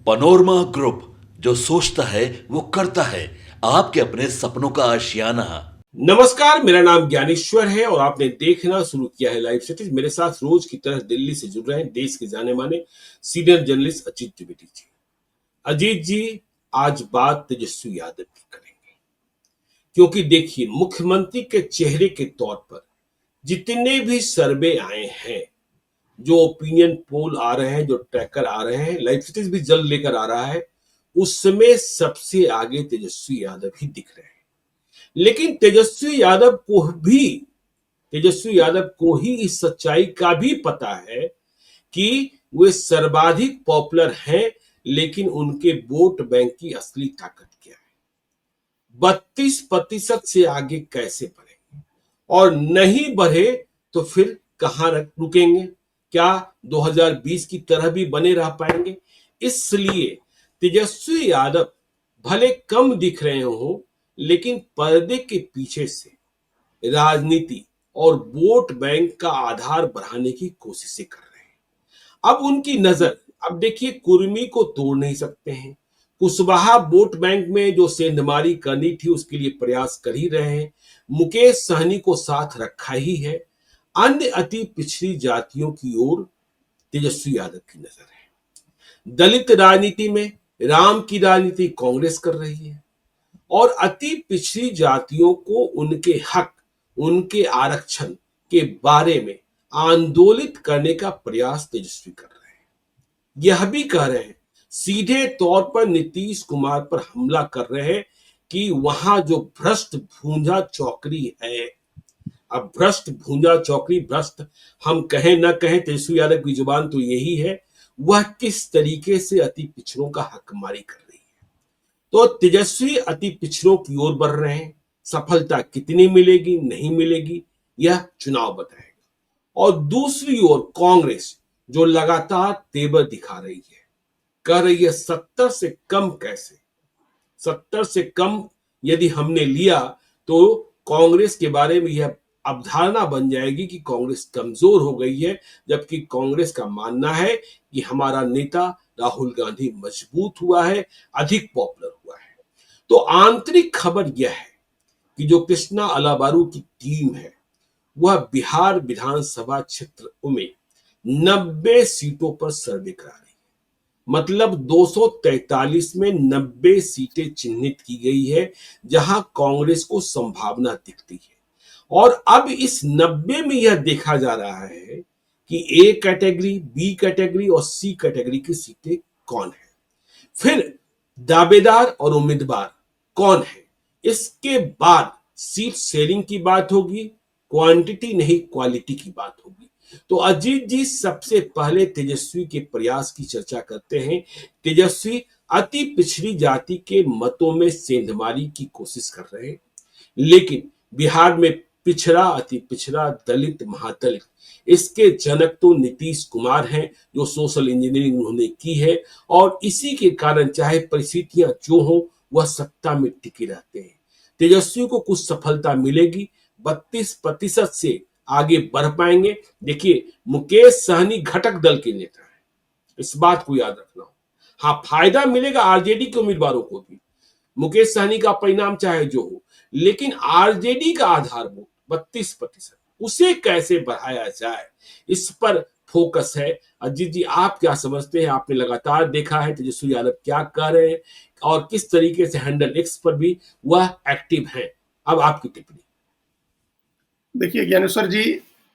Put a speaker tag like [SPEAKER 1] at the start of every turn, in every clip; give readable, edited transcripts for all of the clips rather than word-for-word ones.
[SPEAKER 1] Panorama group, जो सोचता है वो करता है। आपके अपने सपनों का आशियाना।
[SPEAKER 2] नमस्कार, मेरा नाम ज्ञानेश्वर है और आपने देखना शुरू किया है लाइव सिटीज। मेरे साथ रोज की तरह दिल्ली से जुड़ रहे हैं देश के जाने माने सीनियर जर्नलिस्ट अजीत द्विवेदी जी। अजीत जी, आज बात तेजस्वी यादव की करेंगे, क्योंकि देखिए, मुख्यमंत्री के चेहरे के तौर पर जितने भी सर्वे आए हैं, जो ओपिनियन पोल आ रहे हैं, जो ट्रैकर आ रहे हैं, लाइव सिटीज भी जल्द लेकर आ रहा है, उसमें सबसे आगे तेजस्वी यादव ही दिख रहे हैं। लेकिन तेजस्वी यादव को ही इस सच्चाई का भी पता है कि वे सर्वाधिक पॉपुलर हैं, लेकिन उनके वोट बैंक की असली ताकत क्या है। 32% से आगे कैसे बढ़ेंगे, और नहीं बढ़े तो फिर कहां रुकेंगे? क्या 2020 की तरह भी बने रह पाएंगे? इसलिए तेजस्वी यादव भले कम दिख रहे हो, लेकिन पर्दे के पीछे से राजनीति और वोट बैंक का आधार बढ़ाने की कोशिशें कर रहे हैं। अब उनकी नजर, अब देखिए, कुर्मी को तोड़ नहीं सकते हैं। कुशवाहा वोट बैंक में जो सेंधमारी करनी थी, उसके लिए प्रयास कर ही रहे हैं। मुकेश सहनी को साथ रखा ही है। अन्य अति पिछड़ी जातियों की ओर तेजस्वी यादव की नजर है। दलित राजनीति में राम की राजनीति कांग्रेस कर रही है, और अति पिछड़ी जातियों को उनके हक, उनके आरक्षण के बारे में आंदोलित करने का प्रयास तेजस्वी कर रहे हैं। यह भी कह रहे हैं, सीधे तौर पर नीतीश कुमार पर हमला कर रहे हैं कि वहां जो भ्रष्ट भूंजा चौकड़ी है, अब भ्रष्ट भूंजा चौकड़ी, भ्रष्ट हम कहें न कहें, तेजस्वी यादव की जुबान तो यही है, वह किस तरीके से अति पिछड़ों का हकमारी कर रही है। तो तेजस्वी अति पिछड़ों की ओर बढ़ रहे हैं। सफलता कितनी मिलेगी, नहीं मिलेगी, यह चुनाव बताएगा। और दूसरी ओर कांग्रेस, जो लगातार तेवर दिखा रही है, कह रही है 70 से कम कैसे, 70 से कम यदि हमने लिया तो कांग्रेस के बारे में यह अवधारणा बन जाएगी कि कांग्रेस कमजोर हो गई है, जबकि कांग्रेस का मानना है कि हमारा नेता राहुल गांधी मजबूत हुआ है, अधिक पॉपुलर हुआ है। तो आंतरिक खबर यह है कि जो कृष्णा अलाबारू की टीम है, वह बिहार विधानसभा क्षेत्र में 90 सीटों पर सर्वे करा रही है। मतलब 243 में 90 सीटें चिन्हित की गई है, जहां कांग्रेस को संभावना दिखती है। और अब इस 90 में यह देखा जा रहा है कि ए कैटेगरी, बी कैटेगरी और सी कैटेगरी की सीटें कौन है, फिर दावेदार और उम्मीदवार कौन है। इसके बाद सीट शेयरिंग की बात होगी, क्वांटिटी नहीं क्वालिटी की बात होगी। तो अजीत जी, सबसे पहले तेजस्वी के प्रयास की चर्चा करते हैं। तेजस्वी अति पिछड़ी जाति के मतों में सेंधमारी की कोशिश कर रहे हैं, लेकिन बिहार में पिछड़ा, अति पिछड़ा, दलित, महादलित, इसके जनक तो नीतीश कुमार हैं, जो सोशल इंजीनियरिंग उन्होंने की है, और इसी के कारण चाहे परिस्थितियां जो हो, वह सत्ता में टिके रहते हैं। तेजस्वी को कुछ सफलता मिलेगी, 32% से आगे बढ़ पाएंगे। देखिए, मुकेश सहनी घटक दल के नेता है, इस बात को याद रखना हो। हाँ, फायदा मिलेगा आरजेडी के उम्मीदवारों को भी, मुकेश सहनी का परिणाम चाहे जो हो, लेकिन आरजेडी का आधार वोट 32%, उसे कैसे बढ़ाया जाए, इस पर फोकस है। अजीत जी, आप क्या समझते हैं? आपने लगातार देखा है तेजस्वी यादव क्या कर रहे हैं, और किस तरीके से हैंडल एक्स पर भी वह एक्टिव है। अब आपकी टिप्पणी।
[SPEAKER 3] देखिए ज्ञानेश्वर जी,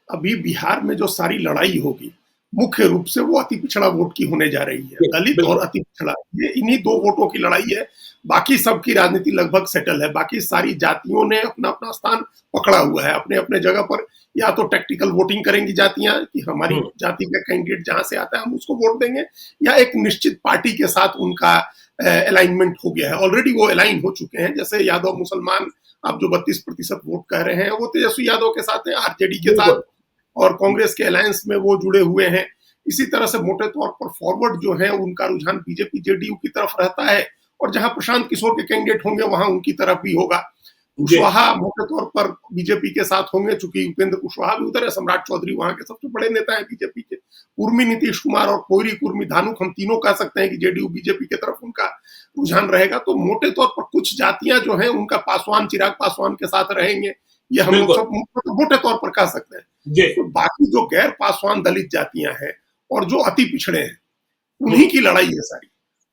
[SPEAKER 3] अभी बिहार में जो सारी लड़ाई होगी, मुख्य रूप से वो अति पिछड़ा वोट की होने जा रही है। दलित और अति पिछड़ा, ये इन्हीं दो वोटों की लड़ाई है। बाकी सबकी राजनीति लगभग सेटल है। बाकी सारी जातियों ने अपना अपना स्थान पकड़ा हुआ है अपने अपने जगह पर। या तो टेक्टिकल वोटिंग करेंगी जातियां कि हमारी जाति का कैंडिडेट जहां से आता है हम उसको वोट देंगे, या एक निश्चित पार्टी के साथ उनका अलाइनमेंट हो गया है। ऑलरेडी वो अलाइन हो चुके हैं। जैसे यादव मुसलमान, आप जो 32% वोट कह रहे हैं, वो तेजस्वी यादव के साथ है, आरजेडी के साथ, और कांग्रेस के अलायंस में वो जुड़े हुए हैं। इसी तरह से मोटे तौर पर फॉरवर्ड जो है, उनका रुझान बीजेपी जेडीयू की तरफ रहता है, और जहां प्रशांत किशोर के कैंडिडेट होंगे वहां उनकी तरफ भी होगा। कुशवाहा मोटे तौर पर बीजेपी के साथ होंगे, चूंकि उपेंद्र कुशवाहा भी उधर है, सम्राट चौधरी वहां के सबसे बड़े नेता हैं बीजेपी के, कुर्मी नीतीश कुमार और कोयरी कुर्मी धानुक, हम तीनों कह सकते हैं कि जेडीयू बीजेपी की तरफ उनका रुझान रहेगा। तो मोटे तौर पर कुछ जातियां जो हैं उनका पासवान, चिराग पासवान के साथ रहेंगे, ये हम लोग सब मोटे तौर पर कह सकते हैं। तो बाकी जो गैर पासवान दलित जातियां हैं और जो अति पिछड़े हैं, उन्हीं की लड़ाई है सारी।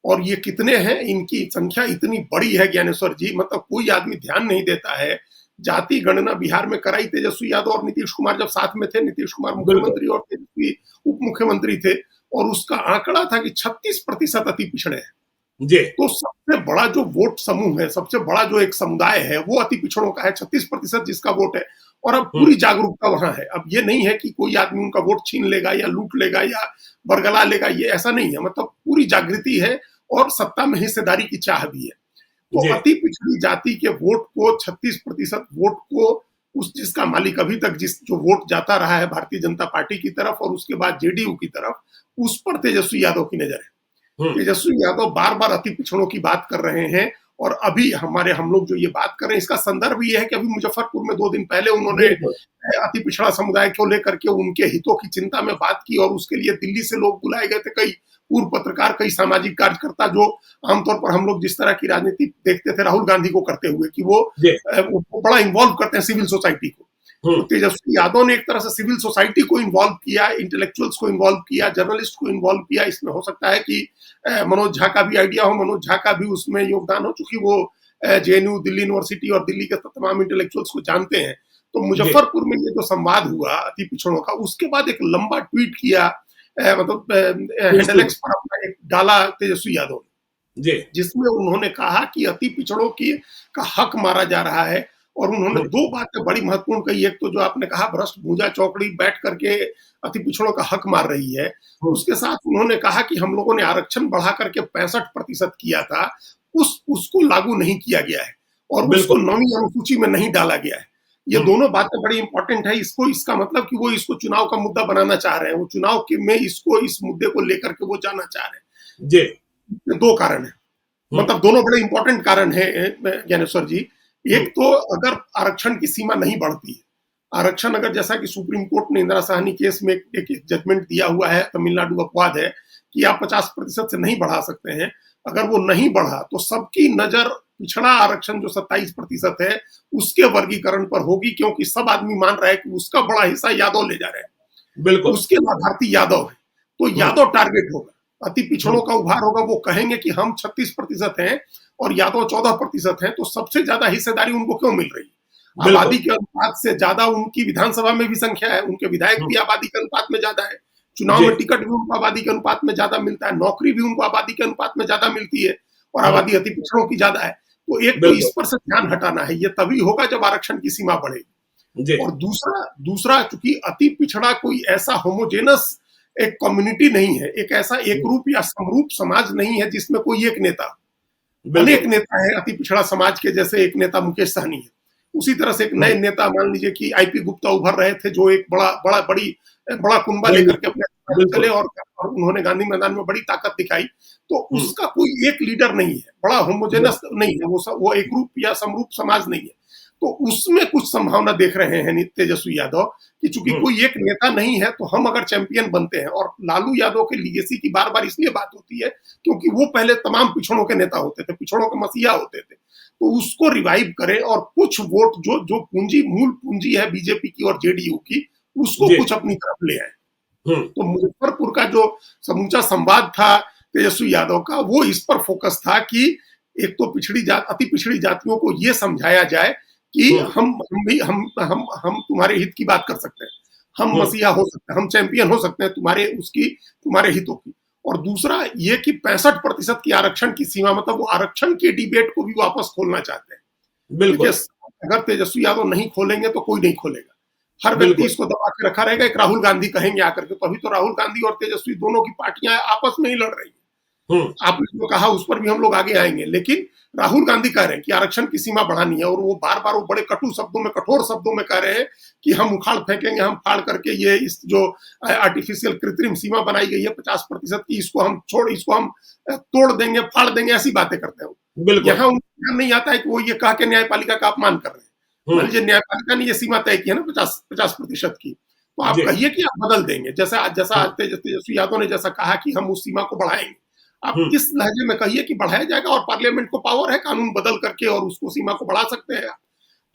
[SPEAKER 3] और ये कितने हैं, इनकी संख्या इतनी बड़ी है ज्ञानेश्वर जी, मतलब कोई आदमी ध्यान नहीं देता है। जाति गणना बिहार में कराई तेजस्वी यादव और नीतीश कुमार जब साथ में थे, नीतीश कुमार मुख्यमंत्री और तेजस्वी उप मुख्यमंत्री थे, और उसका आंकड़ा था कि 36% अति पिछड़े हैं। तो सबसे बड़ा जो वोट समूह है, सबसे बड़ा जो एक समुदाय है, वो अति पिछड़ों का है, 36% जिसका वोट है। और अब पूरी जागरूकता वहां है। अब ये नहीं है कि कोई आदमी उनका वोट छीन लेगा या लूट लेगा या बरगला लेगा, ये ऐसा नहीं है। मतलब पूरी जागृति है और सत्ता में हिस्सेदारी की चाह भी है। तो अति पिछड़ी जाति के वोट को, 36% वोट को, उस जिसका मालिक अभी तक जो वोट जाता रहा है भारतीय जनता पार्टी की तरफ और उसके बाद जेडीयू की तरफ, उस पर तेजस्वी यादव की नजर है। तेजस्वी यादव बार बार अति पिछड़ों की बात कर रहे हैं। और अभी हम लोग जो ये बात कर रहे हैं, इसका संदर्भ ये है कि अभी मुजफ्फरपुर में 2 दिन पहले उन्होंने अति पिछड़ा समुदाय को लेकर के उनके हितों की चिंता में बात की, और उसके लिए दिल्ली से लोग बुलाए गए थे, कई पूर्व पत्रकार, कई सामाजिक कार्यकर्ता, जो आमतौर पर हम लोग जिस तरह की राजनीति देखते थे राहुल गांधी को करते हुए, कि वो बड़ा इन्वॉल्व करते हैं सिविल सोसाइटी को। तो तेजस्वी यादव ने एक तरह से सिविल सोसाइटी को इन्वॉल्व किया, इंटेलेक्चुअल्स को इन्वॉल्व किया, जर्नलिस्ट को इन्वॉल्व किया। इसमें हो सकता है कि मनोज झा का भी आइडिया हो, मनोज झा का भी उसमें योगदान हो, चूंकि वो जेएनयू, दिल्ली यूनिवर्सिटी और दिल्ली के तमाम इंटेलेक्चुअल्स को जानते हैं। तो मुजफ्फरपुर में ये जो संवाद हुआ अति पिछड़ों का, उसके बाद एक लंबा ट्वीट किया, मतलब हैंडल एक्स पर अपना एक डाला तेजस्वी यादव ने, जिसमें उन्होंने कहा कि अति पिछड़ों का हक मारा जा रहा है। और उन्होंने 2 बातें बड़ी महत्वपूर्ण कही। एक तो जो आपने कहा, भ्रष्ट भूजा चौकड़ी बैठ करके अति पिछड़ों का हक मार रही है। उसके साथ उन्होंने कहा कि हम लोगों ने आरक्षण बढ़ा करके 65% किया था, उसको लागू नहीं किया गया है और उसको 9वीं अनुसूची में नहीं डाला गया है। ये दोनों बातें बड़ी इंपॉर्टेंट है। इसका मतलब कि वो इसको चुनाव का मुद्दा बनाना चाह रहे हैं, वो चुनाव में इस मुद्दे को लेकर के वो जाना चाह रहे हैं। 2 कारण है, मतलब दोनों बड़े इंपॉर्टेंट कारण है ज्ञानेश्वर जी। एक तो अगर आरक्षण की सीमा नहीं बढ़ती है, आरक्षण अगर, जैसा कि सुप्रीम कोर्ट ने इंदिरा साहनी केस में एक जजमेंट दिया हुआ है, तमिलनाडु अपवाद है कि आप 50% से नहीं बढ़ा सकते हैं, अगर वो नहीं बढ़ा तो सबकी नजर पिछड़ा आरक्षण जो 27% है उसके वर्गीकरण पर होगी, क्योंकि सब आदमी मान रहा है कि उसका बड़ा हिस्सा यादव ले जा रहे हैं, बिल्कुल उसके लाभार्थी यादव है। तो यादव टारगेट होगा, अति पिछड़ों का उभार होगा। वो कहेंगे कि हम 36% हैं और यादव 14% हैं, तो सबसे ज्यादा हिस्सेदारी उनको क्यों मिल रही है? आबादी के अनुपात से ज्यादा उनकी विधानसभा में भी संख्या है, उनके विधायक भी आबादी के अनुपात में ज्यादा है, चुनाव में टिकट भी उनको आबादी के अनुपात में ज्यादा मिलता है, नौकरी भी उनको आबादी के अनुपात में ज्यादा मिलती है, और आबादी अति पिछड़ों की ज्यादा है। तो एक तो इस पर से ध्यान हटाना है, ये तभी होगा जब आरक्षण की सीमा बढ़ेगी। और दूसरा चूंकि अति पिछड़ा कोई ऐसा होमोजेनस एक कम्युनिटी नहीं है, एक ऐसा एक रूप या समरूप समाज नहीं है जिसमें कोई एक नेता, अनेक नेता है अति पिछड़ा समाज के। जैसे एक नेता मुकेश सहनी है, उसी तरह से एक नए नेता मान लीजिए कि आईपी गुप्ता उभर रहे थे, जो एक बड़ा कुनबा लेकर के अपने चले और उन्होंने गांधी मैदान में बड़ी ताकत दिखाई। तो उसका कोई एक लीडर नहीं है, बड़ा होमोजेनस नहीं है, वो एक रूप या समरूप समाज नहीं है। तो उसमें कुछ संभावना देख रहे हैं तेजस्वी यादव कि चूंकि कोई एक नेता नहीं है, तो हम अगर चैंपियन बनते हैं। और लालू यादव के लीगेसी की बार बार इसलिए बात होती है क्योंकि वो पहले तमाम पिछड़ों के नेता होते थे, पिछड़ों के मसीहा होते थे, तो उसको रिवाइव करें और कुछ वोट जो मूल पूंजी है बीजेपी की और जेडीयू की, उसको कुछ अपनी तरफ ले आए। तो मुजफ्फरपुर का जो समूचा संवाद था तेजस्वी यादव का, वो इस पर फोकस था कि एक तो अति पिछड़ी जातियों को ये समझाया जाए कि हम तुम्हारे हित की बात कर सकते हैं, हम मसीहा हो सकते हैं, हम चैंपियन हो सकते हैं तुम्हारे हितों की। और दूसरा ये कि 65% की आरक्षण की सीमा, मतलब वो आरक्षण की डिबेट को भी वापस खोलना चाहते हैं। बिल्कुल, अगर तेजस्वी यादव नहीं खोलेंगे तो कोई नहीं खोलेगा, हर व्यक्ति इसको दबा के रखा रहेगा। एक राहुल गांधी कहेंगे आकर के, तो अभी तो राहुल गांधी और तेजस्वी दोनों की पार्टियां आपस में ही लड़ रही है। आपने जो कहा उस पर भी हम लोग आगे आएंगे, लेकिन राहुल गांधी कह रहे हैं कि आरक्षण की सीमा बढ़ानी है, और वो बार बार वो बड़े कटु शब्दों में, कठोर शब्दों में कह रहे हैं कि हम उखाड़ फेंकेंगे, हम फाड़ करके ये इस जो आर्टिफिशियल कृत्रिम सीमा बनाई गई है 50% की, इसको हम तोड़ देंगे, फाड़ देंगे, ऐसी बातें करते हैं। यहाँ उनको ध्यान नहीं आता है कि वो ये कह के न्यायपालिका का अपमान कर रहे हैं। मान लीजिए न्यायपालिका ने ये सीमा तय की है ना 50% की, तो आप
[SPEAKER 2] जी।
[SPEAKER 3] कहिए कि आप बदल देंगे, जैसा आज तेजस्वी यादव ने जैसा कहा कि हम उस सीमा को बढ़ाएंगे, आप इस लहजे में कहिए कि बढ़ाया जाएगा और पार्लियामेंट को पावर है कानून बदल करके और उसको सीमा को बढ़ा सकते हैं।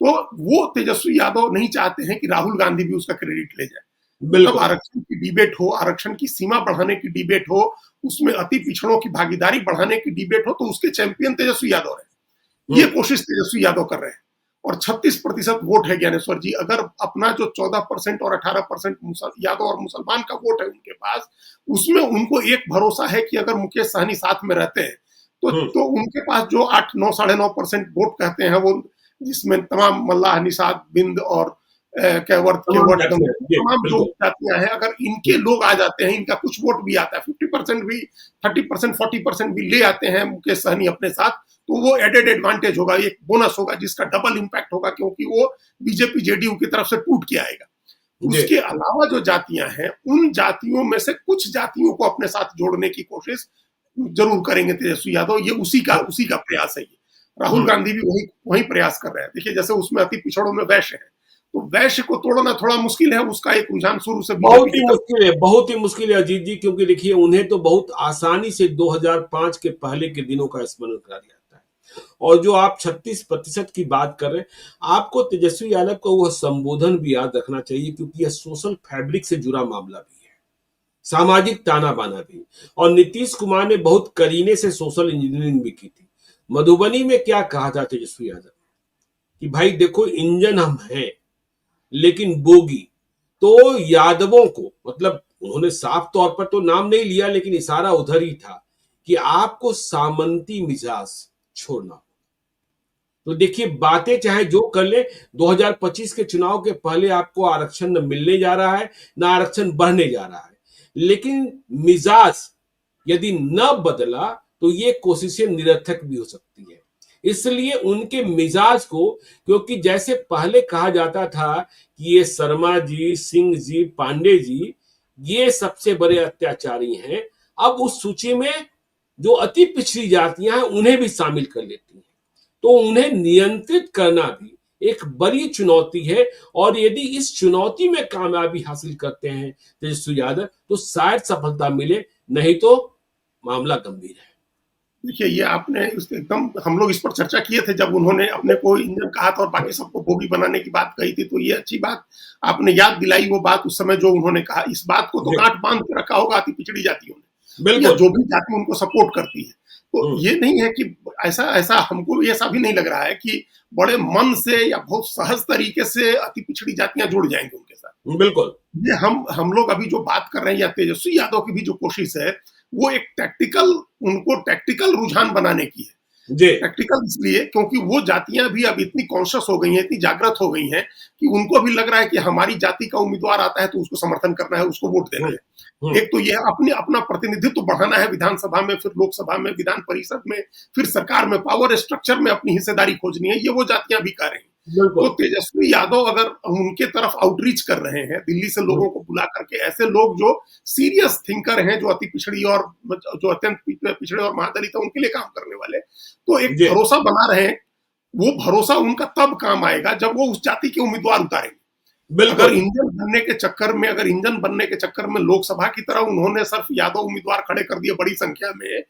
[SPEAKER 3] तो वो तेजस्वी यादव नहीं चाहते हैं कि राहुल गांधी भी उसका क्रेडिट ले जाए। मतलब आरक्षण की डिबेट हो, आरक्षण की सीमा बढ़ाने की डिबेट हो, उसमें अति पिछड़ों की भागीदारी बढ़ाने की डिबेट हो, तो उसके चैंपियन तेजस्वी यादव है। ये कोशिश तेजस्वी यादव कर रहे हैं और 36% वोट है ज्ञानेश्वर जी। अगर अपना जो 14% और 18% यादव और मुसलमान का वोट है उनके पास, उसमें उनको एक भरोसा है कि अगर मुकेश सहनी साथ में रहते हैं तो उनके पास जो 8-9 9.5% वोट कहते हैं, वो जिसमें तमाम मल्लाह, निषाद, बिंद और केवट तमाम जो जातियां हैं, अगर इनके लोग आ जाते हैं, इनका कुछ वोट भी आता है, 50% भी, 30%, 40% भी ले आते हैं मुकेश सहनी अपने साथ, तो वो एडेड एडवांटेज होगा, एक बोनस होगा जिसका डबल इंपैक्ट होगा, क्योंकि वो बीजेपी जेडीयू की तरफ से टूट के आएगा। उसके अलावा जो जातियां हैं, उन जातियों में से कुछ जातियों को अपने साथ जोड़ने की कोशिश जरूर करेंगे तेजस्वी यादव। ये उसी का प्रयास है। ये राहुल गांधी भी वही प्रयास कर रहे हैं। देखिए, जैसे उसमें अति पिछड़ों में वैश्य है, तो वैश्य को तोड़ना थोड़ा मुश्किल है, उसका एक रुझान शुरू से
[SPEAKER 2] बहुत ही मुश्किल है अजीत जी, क्योंकि देखिए उन्हें तो बहुत आसानी से 2005 के पहले के दिनों का स्मरण करा दिया जाता है। और जो आप 36% की बात कर रहे हैं, आपको तेजस्वी यादव का वह संबोधन भी याद रखना चाहिए, क्योंकि यह सोशल फैब्रिक से जुड़ा मामला भी है, सामाजिक ताना बाना भी। और नीतीश कुमार ने बहुत करीने से सोशल इंजीनियरिंग भी की थी। मधुबनी में क्या कहा था तेजस्वी यादव कि भाई देखो, इंजन हम हैं लेकिन बोगी। तो यादवों को, मतलब उन्होंने साफ तौर पर तो नाम नहीं लिया, लेकिन इशारा उधर ही था कि आपको सामंती मिजाज छोड़ना। तो देखिए, बातें चाहे जो कर ले, 2025 के चुनाव के पहले आपको आरक्षण न मिलने जा रहा है, न आरक्षण बढ़ने जा रहा है, लेकिन मिजाज यदि न बदला तो ये कोशिशें निरर्थक भी हो सकती है। इसलिए उनके मिजाज को, क्योंकि जैसे पहले कहा जाता था कि ये शर्मा जी, सिंह जी, पांडे जी ये सबसे बड़े अत्याचारी हैं, अब उस सूची में जो अति पिछड़ी जातियां हैं उन्हें भी शामिल कर लेती हैं। तो उन्हें नियंत्रित करना भी एक बड़ी चुनौती है, और यदि इस चुनौती में कामयाबी हासिल करते हैं तेजस्वी यादव, तो शायद सफलता मिले, नहीं तो मामला गंभीर है।
[SPEAKER 3] देखिए, ये आपने एकदम, हम लोग इस पर चर्चा किए थे जब उन्होंने अपने को इंजन कहा था और बाकी सबको भोगी बनाने की बात कही थी, तो ये अच्छी बात आपने याद दिलाई। वो बात उस समय जो उन्होंने कहा, इस बात को तो गांठ बांध के रखा होगा अति पिछड़ी जातियों ने, या जो भी जाति उनको सपोर्ट करती है। तो ये नहीं है कि ऐसा हमको भी ऐसा भी नहीं लग रहा है कि बड़े मन से या बहुत सहज तरीके से अति पिछड़ी जातियां जुड़ जाएंगी उनके साथ।
[SPEAKER 2] बिल्कुल,
[SPEAKER 3] ये हम लोग अभी जो बात कर रहे हैं, या तेजस्वी यादव की भी जो कोशिश है, वो एक उनको टैक्टिकल रुझान बनाने की है। टैक्टिकल इसलिए क्योंकि वो जातियां भी अब इतनी कॉन्शियस हो गई हैं, इतनी जागृत हो गई हैं कि उनको भी लग रहा है कि हमारी जाति का उम्मीदवार आता है तो उसको समर्थन करना है, उसको वोट देना है। एक तो ये अपना प्रतिनिधित्व बढ़ाना है विधानसभा में, फिर लोकसभा में, विधान परिषद में, फिर सरकार में, पावर स्ट्रक्चर में अपनी हिस्सेदारी खोजनी है। ये वो जातियां भी कर रही हैं। तो तेजस्वी यादव अगर उनके तरफ आउटरीच कर रहे हैं, दिल्ली से लोगों को बुला करके, ऐसे लोग जो सीरियस थिंकर हैं, जो अति पिछड़ी और जो अत्यंत पिछड़े और महादलित है, उनके लिए काम करने वाले, तो एक भरोसा बना रहे हैं। वो भरोसा उनका तब काम आएगा जब वो उस जाति के उम्मीदवार उतारेंगे। अगर इंजन बनने के चक्कर में लोकसभा की तरह उन्होंने सिर्फ यादव उम्मीदवार खड़े कर दिए बड़ी संख्या में,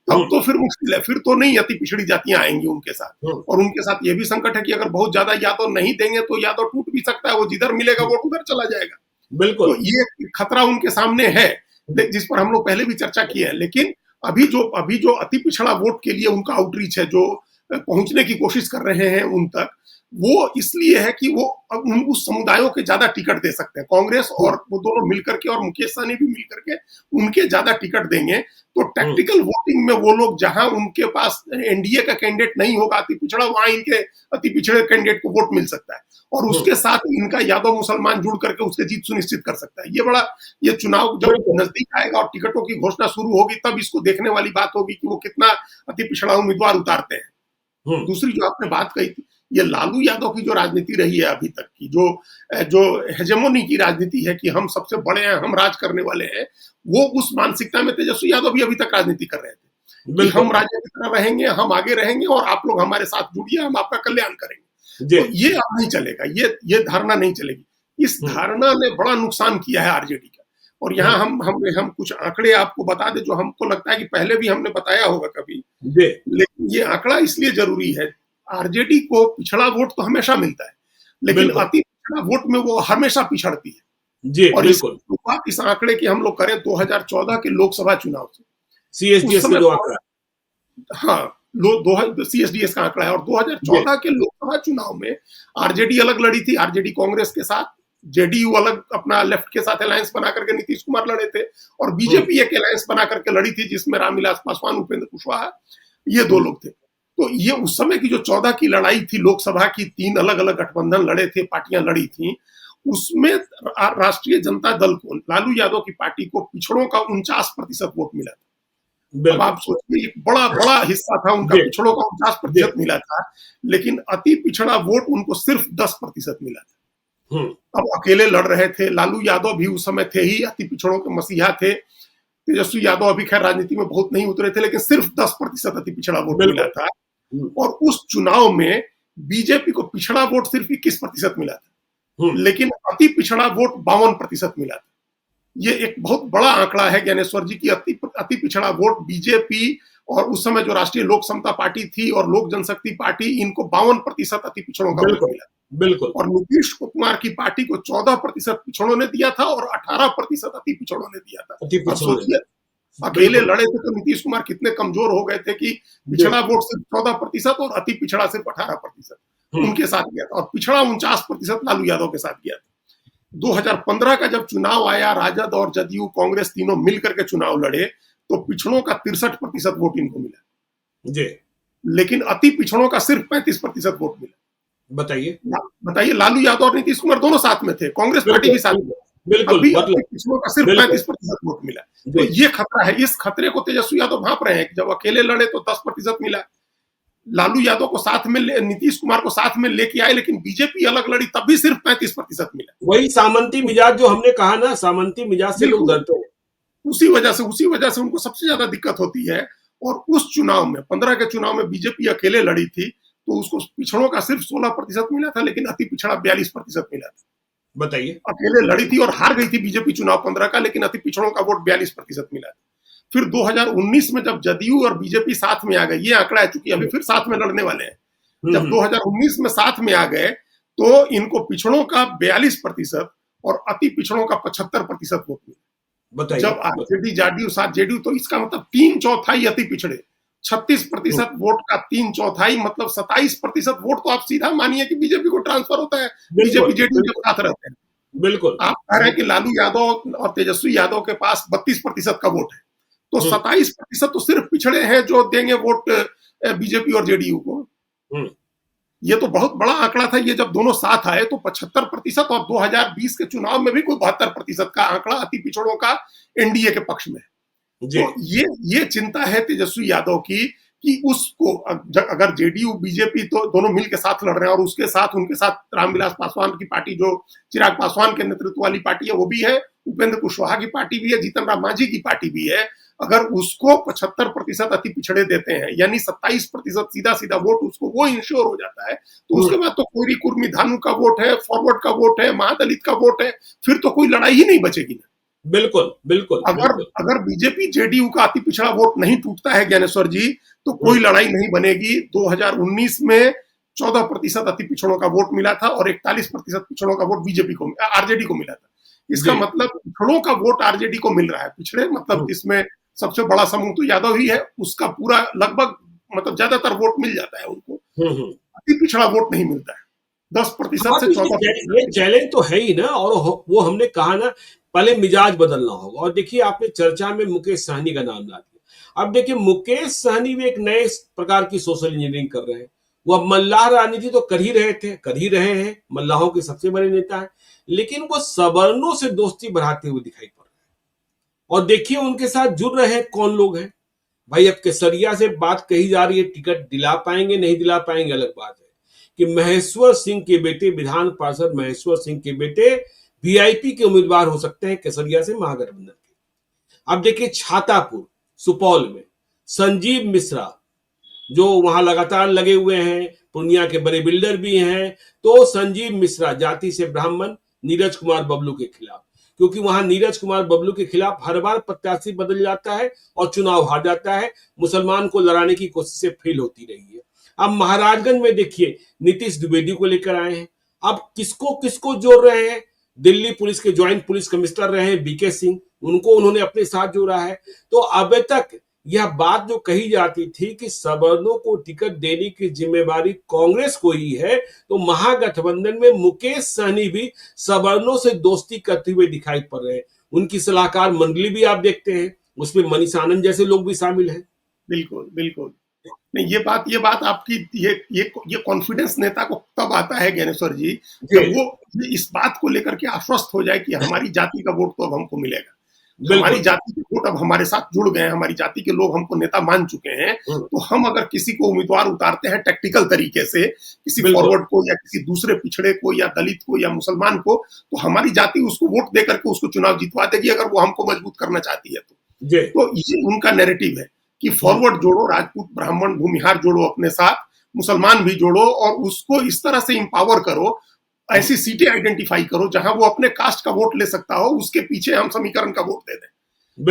[SPEAKER 3] तब तो फिर मुश्किल है, फिर तो नहीं अति पिछड़ी जातियां आएंगी उनके साथ। और उनके साथ ये भी संकट है कि अगर बहुत ज्यादा यादव नहीं देंगे तो यादव टूट भी सकता है, वो जिधर मिलेगा वोट उधर चला जाएगा।
[SPEAKER 2] बिल्कुल,
[SPEAKER 3] तो ये खतरा उनके सामने है, जिस पर हम लोग पहले भी चर्चा की है। लेकिन अभी जो अति पिछड़ा वोट के लिए उनका आउटरीच है, जो पहुंचने की कोशिश कर रहे हैं उन तक, वो इसलिए है कि वो उस समुदायों के ज्यादा टिकट दे सकते हैं। कांग्रेस और वो दोनों मिलकर के, और मुकेश सहनी भी मिलकर के उनके ज्यादा टिकट देंगे। तो टैक्टिकल वोटिंग में वो लोग, जहां उनके पास एनडीए का कैंडिडेट नहीं होगा अति पिछड़ा, वहां इनके अति पिछड़े कैंडिडेट को वोट मिल सकता है, और उसके साथ इनका यादव मुसलमान जुड़ करके उसके जीत सुनिश्चित कर सकता है। ये चुनाव जब नजदीक आएगा और टिकटों की घोषणा शुरू होगी, तब इसको देखने वाली बात होगी कि वो कितना अति पिछड़ा उम्मीदवार उतारते हैं। दूसरी जो आपने बात कही थी, ये लालू यादव की जो राजनीति रही है अभी तक की, जो हेजेमोनी की राजनीति है कि हम सबसे बड़े हैं, हम राज करने वाले हैं, वो उस मानसिकता में तेजस्वी यादव भी अभी तक राजनीति कर रहे थे कि हम राजा की तरह रहेंगे, हम आगे रहेंगे और आप लोग हमारे साथ जुड़िए, हम आपका कल्याण करेंगे।
[SPEAKER 2] जी
[SPEAKER 3] तो ये अब नहीं चलेगा, ये धारणा नहीं चलेगी। इस धारणा ने बड़ा नुकसान किया है आरजेडी का। और यहाँ हम कुछ आंकड़े आपको बता दें जो हमको लगता है कि पहले भी हमने बताया होगा कभी,
[SPEAKER 2] जी
[SPEAKER 3] लेकिन ये आंकड़ा इसलिए जरूरी है। आरजेडी को पिछड़ा वोट तो हमेशा मिलता है, लेकिन
[SPEAKER 2] बिल्कुल
[SPEAKER 3] अति पिछड़ा वोट में वो हमेशा पिछड़ती है।
[SPEAKER 2] जी
[SPEAKER 3] और
[SPEAKER 2] बिल्कुल।
[SPEAKER 3] इस आंकड़े की हम लोग करें 2014 के लोकसभा चुनाव से, उस
[SPEAKER 2] सीएसडीएस का
[SPEAKER 3] समय
[SPEAKER 2] जो आंकड़ा,
[SPEAKER 3] हाँ, सीएसडीएस का आंकड़ा है। और 2014 के लोकसभा चुनाव में आरजेडी अलग लड़ी थी, आरजेडी कांग्रेस के साथ, जेडीयू अलग अपना लेफ्ट के साथ अलायंस बना करके नीतीश कुमार लड़े थे, और बीजेपी एक अलायंस बना करके लड़ी थी जिसमें रामविलास पासवान, उपेंद्र कुशवाहा, ये दो लोग थे। तो ये उस समय की जो 14 की लड़ाई थी लोकसभा की, 3 अलग अलग गठबंधन लड़े थे, पार्टियां लड़ी थी, उसमें राष्ट्रीय जनता दल को, लालू यादव की पार्टी को पिछड़ों का 49% वोट मिला था। अब
[SPEAKER 2] बिल्कुल
[SPEAKER 3] आप सोचिए, एक बड़ा बड़ा हिस्सा था उनका,
[SPEAKER 2] जी
[SPEAKER 3] पिछड़ों का 49% मिला था, लेकिन अति पिछड़ा वोट उनको सिर्फ 10% मिला था। अब अकेले लड़ रहे थे, लालू यादव भी उस समय थे ही, अति पिछड़ों के मसीहा थे। तेजस्वी यादव अभी खैर राजनीति में बहुत नहीं उतरे थे, लेकिन सिर्फ 10% अति पिछड़ा वोट मिला था। और उस चुनाव में बीजेपी को पिछड़ा वोट सिर्फ 21% मिला था, लेकिन अति पिछड़ा वोट 52% मिला था। ये एक बहुत बड़ा आंकड़ा है ज्ञानेश्वर जी की अति पिछड़ा वोट बीजेपी और उस समय जो राष्ट्रीय लोक समता पार्टी थी और लोक जनशक्ति पार्टी, इनको 52% अति पिछड़ों का वोट मिला।
[SPEAKER 2] बिल्कुल।
[SPEAKER 3] और नीतीश कुमार की पार्टी को 14% पिछड़ों ने दिया था और 18% अति पिछड़ों ने दिया था। अब सोचिए, अकेले लड़े थे तो नीतीश कुमार कितने कमजोर हो गए थे कि पिछड़ा वोट सिर्फ 14% और अति पिछड़ा सिर्फ 18% उनके साथ गया था, और पिछड़ा 49% लालू यादव के साथ गया था। 2015 का जब चुनाव आया, राजद और जदयू कांग्रेस तीनों मिलकर के चुनाव लड़े, तो पिछड़ों का 63% वोट इनको मिला जी, लेकिन अति पिछड़ों का सिर्फ 35% वोट मिला। बताइए, लालू यादव और नीतीश कुमार दोनों साथ में थे, कांग्रेस पार्टी भी साथ में, बिल्कुल, पिछड़ों का सिर्फ 35% वोट मिला। तो ये खतरा है। इस खतरे को तेजस्वी यादव भांप रहे हैं कि जब अकेले लड़े तो 10% मिला, लालू यादव को साथ में, नीतीश कुमार को साथ में लेके आए, लेकिन बीजेपी अलग लड़ी तब भी सिर्फ 35% मिला।
[SPEAKER 2] वही सामंती मिजाज जो हमने कहा ना, सामंती मिजाज से लोग डरते हैं,
[SPEAKER 3] उसी वजह से उनको सबसे ज्यादा दिक्कत होती है। और उस चुनाव में, 15 के चुनाव में बीजेपी अकेले लड़ी थी, तो उसको पिछड़ों का सिर्फ 16% मिला था, लेकिन अति पिछड़ा 42% मिला था।
[SPEAKER 2] बताइए,
[SPEAKER 3] अकेले लड़ी थी और हार गई थी बीजेपी चुनाव 15 का, लेकिन अति पिछड़ों का वोट 42% मिला था। फिर 2019 में जब जदयू और बीजेपी साथ में आ गए, ये आंकड़ा है चूंकि अभी फिर साथ में लड़ने वाले हैं, जब 2019 में साथ में आ गए तो इनको पिछड़ों का 42% और अति पिछड़ों का 75% वोट मिला। जब आरजेडी जेडीयू साथ जेडीयू, तो इसका मतलब 3/4 अति पिछड़े, 36% वोट का 3/4 मतलब 27% वोट। तो आप सीधा मानिए कि बीजेपी को ट्रांसफर होता है, बीजेपी जेडीयू के साथ रहते हैं। बिल्कुल, आप कह रहे हैं कि लालू यादव और तेजस्वी यादव के पास 32% का वोट है, तो 27% तो सिर्फ पिछड़े हैं जो देंगे वोट बीजेपी और जेडीयू को। ये तो बहुत बड़ा आंकड़ा था। ये जब दोनों साथ आए तो 75%, और 2020 के चुनाव में भी कोई 72% का आंकड़ा अति पिछड़ों का एनडीए के पक्ष में। तो ये चिंता है तेजस्वी यादव की कि उसको अगर जेडीयू बीजेपी तो दोनों मिलकर साथ लड़ रहे हैं, और उसके साथ उनके साथ रामविलास पासवान की पार्टी, जो चिराग पासवान के नेतृत्व वाली पार्टी है, वो भी है, उपेंद्र कुशवाहा की पार्टी भी है, जीतन राम मांझी की पार्टी भी है। अगर उसको 75% अति पिछड़े देते हैं, यानी 27% सीधा सीधा वोट उसको वो इंश्योर हो जाता है, तो उसके बाद तो कोरी कुर्मी धानु का वोट है, फॉरवर्ड का वोट है, महादलित का वोट है, फिर तो कोई लड़ाई ही नहीं बचेगी ना।
[SPEAKER 2] बिल्कुल बिल्कुल।
[SPEAKER 3] अगर बीजेपी जेडीयू का अति पिछड़ा वोट नहीं टूटता है ज्ञानेश्वर जी, तो कोई लड़ाई नहीं बनेगी। 2019 में 14% अति पिछड़ों का वोट मिला था और 41% पिछड़ों का वोट बीजेपी को, आरजेडी को मिला था। इसका मतलब पिछड़ों का वोट आरजेडी को मिल रहा है। पिछड़े मतलब इसमें सबसे बड़ा समूह तो यादव ही है, उसका पूरा लगभग मतलब ज्यादातर वोट मिल जाता है उनको, अति पिछड़ा वोट नहीं मिलता है। 10% से 14%।
[SPEAKER 2] ये चैलेंज तो है ही ना, और वो हमने कहा ना, पहले मिजाज बदलना होगा। और देखिए, आपने चर्चा में मुकेश सहनी का नाम ला दिया। अब देखिए, मुकेश सहनी भी एक नए प्रकार की सोशल इंजीनियरिंग कर रहे हैं। वो अब मल्लाह राजनीति तो कर ही रहे हैं, मल्लाहों के सबसे बड़े नेता है, लेकिन वो सवर्णों से दोस्ती बढ़ाते हुए दिखाई पड़ रहे हैं। और देखिए, उनके साथ जुड़ रहे हैं कौन लोग हैं भाई। अब केसरिया से बात कही जा रही है, टिकट दिला पाएंगे नहीं दिला पाएंगे अलग बात है, कि महेश्वर सिंह के बेटे, विधान पार्षद महेश्वर सिंह के बेटे वीआईपी के उम्मीदवार हो सकते हैं केसरिया से महागठबंधन के। अब देखिए, छातापुर सुपौल में संजीव मिश्रा जो वहां लगातार लगे हुए हैं, पूर्णिया के बड़े बिल्डर भी हैं। तो संजीव मिश्रा जाति से ब्राह्मण नीरज कुमार बबलू के खिलाफ, क्योंकि वहां नीरज कुमार बबलू के खिलाफ हर बार प्रत्याशी बदल जाता है और चुनाव हार जाता है, मुसलमान को लड़ाने की कोशिशें फेल होती रही है। अब महाराजगंज में देखिए नीतीश द्विवेदी को लेकर आए हैं। अब किसको किसको जोड़ रहे हैं? दिल्ली पुलिस के ज्वाइंट पुलिस कमिश्नर रहे हैं बीके सिंह, उनको उन्होंने अपने साथ जोड़ा है। तो अब तक यह बात जो कही जाती थी कि सवर्णों को टिकट देने की जिम्मेवारी कांग्रेस को ही है, तो महागठबंधन में मुकेश सहनी भी सवर्णों से दोस्ती करते हुए दिखाई पड़ रहे हैं। उनकी सलाहकार मंडली भी आप देखते हैं, उसमें मनीष आनंद जैसे लोग भी शामिल हैं।
[SPEAKER 3] बिल्कुल बिल्कुल। नहीं, ये बात आपकी, ये कॉन्फिडेंस नेता को तब आता है ज्ञानेश्वर जी, जब वो इस बात को लेकर के आश्वस्त हो जाए कि हमारी जाति का वोट तो अब हमको मिलेगा, हमारी जाति के वोट अब हमारे साथ जुड़ गए हैं, हमारी जाति के लोग हमको नेता मान चुके हैं। तो हम अगर किसी को उम्मीदवार उतारते हैं टैक्टिकल तरीके से, किसी फॉरवर्ड को या किसी दूसरे पिछड़े को या दलित को या मुसलमान को, तो हमारी जाति उसको वोट दे करके उसको चुनाव जितवा देगी, अगर वो हमको मजबूत करना चाहती है तो ये उनका नैरेटिव है कि फॉरवर्ड जोड़ो, राजपूत ब्राह्मण भूमिहार जोड़ो अपने साथ, मुसलमान भी जोड़ो और उसको इस तरह से इंपावर करो, ऐसी सीटें आइडेंटिफाई करो जहां वो अपने कास्ट का वोट ले सकता हो, उसके पीछे हम समीकरण का वोट दे दें।